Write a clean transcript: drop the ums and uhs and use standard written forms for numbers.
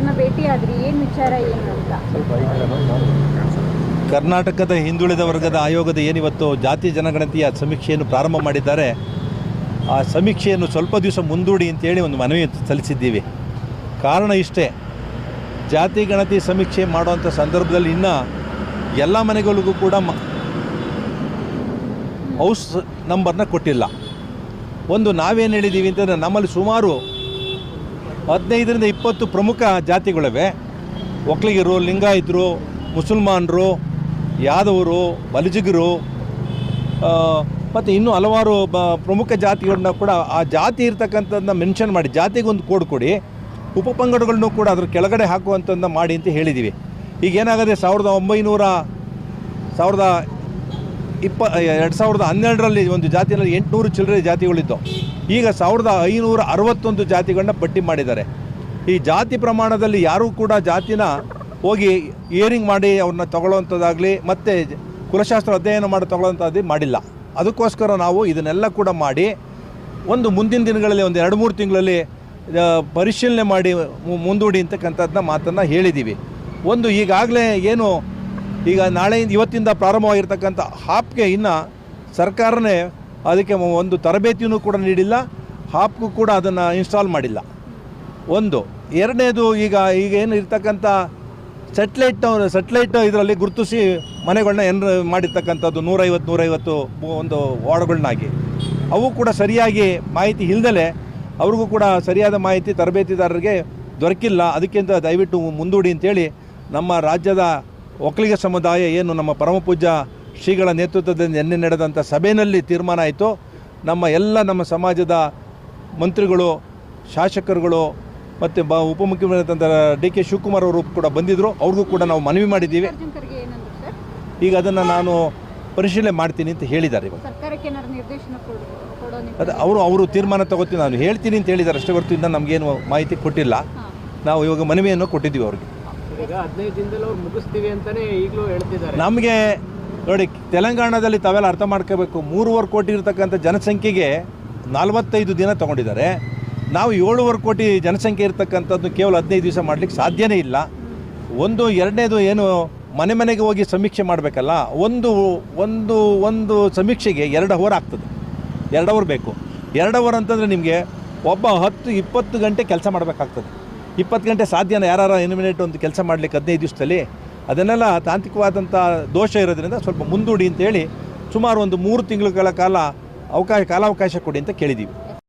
ಅವ್ರನ್ನ ಭೇಟಿ ಆದ್ರಿ, ಏನು ವಿಚಾರ ಏನು ಅಂತ? ಕರ್ನಾಟಕದ ಹಿಂದುಳಿದ ವರ್ಗದ ಆಯೋಗದ ಏನಿವತ್ತು ಜಾತಿ ಜನಗಣತಿಯ ಸಮೀಕ್ಷೆಯನ್ನು ಪ್ರಾರಂಭ ಮಾಡಿದ್ದಾರೆ, ಆ ಸಮೀಕ್ಷೆಯನ್ನು ಸ್ವಲ್ಪ ದಿವಸ ಮುಂದೂಡಿ ಅಂತೇಳಿ ಒಂದು ಮನವಿ ಸಲ್ಲಿಸಿದ್ದೀವಿ. ಕಾರಣ ಇಷ್ಟೇ, ಜಾತಿ ಗಣತಿ ಸಮೀಕ್ಷೆ ಮಾಡುವಂಥ ಸಂದರ್ಭದಲ್ಲಿ ಇನ್ನೂ ಎಲ್ಲ ಮನೆಗಳಿಗೂ ಕೂಡ ಹೌಸ್ ನಂಬರ್ನ ಕೊಟ್ಟಿಲ್ಲ. ಒಂದು ನಾವೇನು ಹೇಳಿದ್ದೀವಿ ಅಂತಂದರೆ, ನಮ್ಮಲ್ಲಿ ಸುಮಾರು 15ರಿಂದ 20 ಪ್ರಮುಖ ಜಾತಿಗಳಿವೆ. ಒಕ್ಕಲಿಗರು, ಲಿಂಗಾಯತರು, ಮುಸಲ್ಮಾನರು, ಯಾದವರು, ಬಲಿಜಿಗರು ಮತ್ತು ಇನ್ನೂ ಹಲವಾರು ಪ್ರಮುಖ ಜಾತಿಗಳನ್ನ ಕೂಡ ಆ ಜಾತಿ ಇರ್ತಕ್ಕಂಥದ್ದನ್ನ ಮೆನ್ಷನ್ ಮಾಡಿ ಜಾತಿಗೊಂದು ಕೋಡ್ ಕೊಡಿ, ಉಪಪಂಗಡಗಳನ್ನು ಕೂಡ ಅದ್ರ ಕೆಳಗಡೆ ಹಾಕುವಂಥದ್ದನ್ನ ಮಾಡಿ ಅಂತ ಹೇಳಿದ್ದೀವಿ. ಈಗೇನಾಗದೆ 2012ರಲ್ಲಿ ಒಂದು ಜಾತಿಯಲ್ಲಿ 800 ಚಿಲ್ಲರೆ ಜಾತಿಗಳಿದ್ದು, ಈಗ 1561 ಜಾತಿಗಳನ್ನ ಪಟ್ಟಿ ಮಾಡಿದ್ದಾರೆ. ಈ ಜಾತಿ ಪ್ರಮಾಣದಲ್ಲಿ ಯಾರೂ ಕೂಡ ಜಾತಿನ ಹೋಗಿ ಹಿಯರಿಂಗ್ ಮಾಡಿ ಅವ್ರನ್ನ ತಗೊಳ್ಳೋವಂಥದ್ದಾಗಲಿ ಮತ್ತು ಕುಲಶಾಸ್ತ್ರ ಅಧ್ಯಯನ ಮಾಡಿ ತಗೊಳ್ಳೋವಂಥದ್ದು ಮಾಡಿಲ್ಲ. ಅದಕ್ಕೋಸ್ಕರ ನಾವು ಇದನ್ನೆಲ್ಲ ಕೂಡ ಮಾಡಿ ಒಂದು ಮುಂದಿನ ದಿನಗಳಲ್ಲಿ ಒಂದು 2-3 ತಿಂಗಳಲ್ಲಿ ಪರಿಶೀಲನೆ ಮಾಡಿ ಮುಂದೂಡಿ ಅಂತಕ್ಕಂಥದ್ದನ್ನ ಮಾತನ್ನು ಹೇಳಿದ್ದೀವಿ. ಒಂದು ಈಗಾಗಲೇ ಏನು ಈಗ ಇವತ್ತಿಂದ ಪ್ರಾರಂಭವಾಗಿರ್ತಕ್ಕಂಥ ಹಾಪ್ಗೆ ಇನ್ನು ಸರ್ಕಾರನೇ ಅದಕ್ಕೆ ಒಂದು ತರಬೇತಿಯೂ ಕೂಡ ನೀಡಿಲ್ಲ, ಹಾಪ್ಗೂ ಕೂಡ ಅದನ್ನು ಇನ್ಸ್ಟಾಲ್ ಮಾಡಿಲ್ಲ. ಒಂದು ಎರಡನೇದು, ಈಗ ಏನು ಇರ್ತಕ್ಕಂಥ ಸೆಟ್ಲೈಟ್ ಇದರಲ್ಲಿ ಗುರುತಿಸಿ ಮನೆಗಳನ್ನ ಮಾಡಿರ್ತಕ್ಕಂಥದ್ದು 150 ಒಂದು ವಾರ್ಡ್ಗಳನ್ನಾಗಿ, ಅವು ಕೂಡ ಸರಿಯಾಗಿ ಮಾಹಿತಿ ಇಲ್ಲದಲೇ ಅವ್ರಿಗೂ ಕೂಡ ಸರಿಯಾದ ಮಾಹಿತಿ ತರಬೇತಿದಾರರಿಗೆ ದೊರಕಿಲ್ಲ. ಅದಕ್ಕಿಂತ ದಯವಿಟ್ಟು ಮುಂದೂಡಿ ಅಂತೇಳಿ ನಮ್ಮ ರಾಜ್ಯದ ಒಕ್ಕಲಿಗ ಸಮುದಾಯ ಏನು ನಮ್ಮ ಪರಮಪೂಜ್ಯ ಶ್ರೀಗಳ ನೇತೃತ್ವದಲ್ಲಿ ನಿನ್ನೆ ನಡೆದಂಥ ಸಭೆಯಲ್ಲಿ ತೀರ್ಮಾನ ಆಯಿತು. ನಮ್ಮ ಸಮಾಜದ ಮಂತ್ರಿಗಳು, ಶಾಸಕರುಗಳು ಮತ್ತು ಉಪಮುಖ್ಯಮಂತ್ರಿ ಡಿ.ಕೆ. ಶಿವಕುಮಾರ್ ಅವರು ಕೂಡ ಬಂದಿದ್ದರು. ಅವ್ರಿಗೂ ಕೂಡ ನಾವು ಮನವಿ ಮಾಡಿದ್ದೀವಿ. ಈಗ ಅದನ್ನು ನಾನು ಪರಿಶೀಲನೆ ಮಾಡ್ತೀನಿ ಅಂತ ಹೇಳಿದ್ದಾರೆ. ಇವಾಗ ಅದು ಅವರು ತೀರ್ಮಾನ ತಗೋತೀನಿ, ನಾನು ಹೇಳ್ತೀನಿ ಅಂತ ಹೇಳಿದ್ದಾರೆ ಅಷ್ಟೇ ಹೊರತು ಇನ್ನೂ ನಮಗೇನು ಮಾಹಿತಿ ಕೊಟ್ಟಿಲ್ಲ. ನಾವು ಇವಾಗ ಮನವಿಯನ್ನು ಕೊಟ್ಟಿದ್ದೀವಿ ಅವ್ರಿಗೆ. ಈಗ 15 ದಿನದಲ್ಲಿ ಅವ್ರು ಮುಗಿಸ್ತೀವಿ ಅಂತಲೇ ಈಗಲೂ ಹೇಳ್ತಿದ್ದಾರೆ. ನಮಗೆ ನೋಡಿ, ತೆಲಂಗಾಣದಲ್ಲಿ ತಾವೆಲ್ಲ ಅರ್ಥ ಮಾಡ್ಕೋಬೇಕು, 3.5 ಕೋಟಿ ಇರತಕ್ಕಂಥ ಜನಸಂಖ್ಯೆಗೆ 45 ದಿನ ತೊಗೊಂಡಿದ್ದಾರೆ. ನಾವು 7.5 ಕೋಟಿ ಜನಸಂಖ್ಯೆ ಇರತಕ್ಕಂಥದ್ದು ಕೇವಲ 15 ದಿವಸ ಮಾಡಲಿಕ್ಕೆ ಸಾಧ್ಯನೇ ಇಲ್ಲ. ಎರಡನೇದು ಏನು ಮನೆಗೆ ಹೋಗಿ ಸಮೀಕ್ಷೆ ಮಾಡಬೇಕಲ್ಲ, ಒಂದು ಸಮೀಕ್ಷೆಗೆ 2 ಅವರ್ ಆಗ್ತದೆ. 2 ಅವರ್ ಬೇಕು. 2 ಅವರ್ ಅಂತಂದರೆ ನಿಮಗೆ ಒಬ್ಬ 10-20 ಗಂಟೆ ಕೆಲಸ ಮಾಡಬೇಕಾಗ್ತದೆ. 20 ಗಂಟೆ ಸಾಧ್ಯನ ಯಾರು ಎನಿಮಿನೇಟ್ ಒಂದು ಕೆಲಸ ಮಾಡಲಿಕ್ಕೆ 15 ದಿವಸದಲ್ಲಿ? ಅದನ್ನೆಲ್ಲ ತಾಂತ್ರಿಕವಾದಂಥ ದೋಷ ಇರೋದ್ರಿಂದ ಸ್ವಲ್ಪ ಮುಂದೂಡಿ ಅಂತೇಳಿ ಸುಮಾರು ಒಂದು 3 ತಿಂಗಳ ಕಾಲ ಕಾಲಾವಕಾಶ ಕೊಡಿ ಅಂತ ಕೇಳಿದ್ದೀವಿ.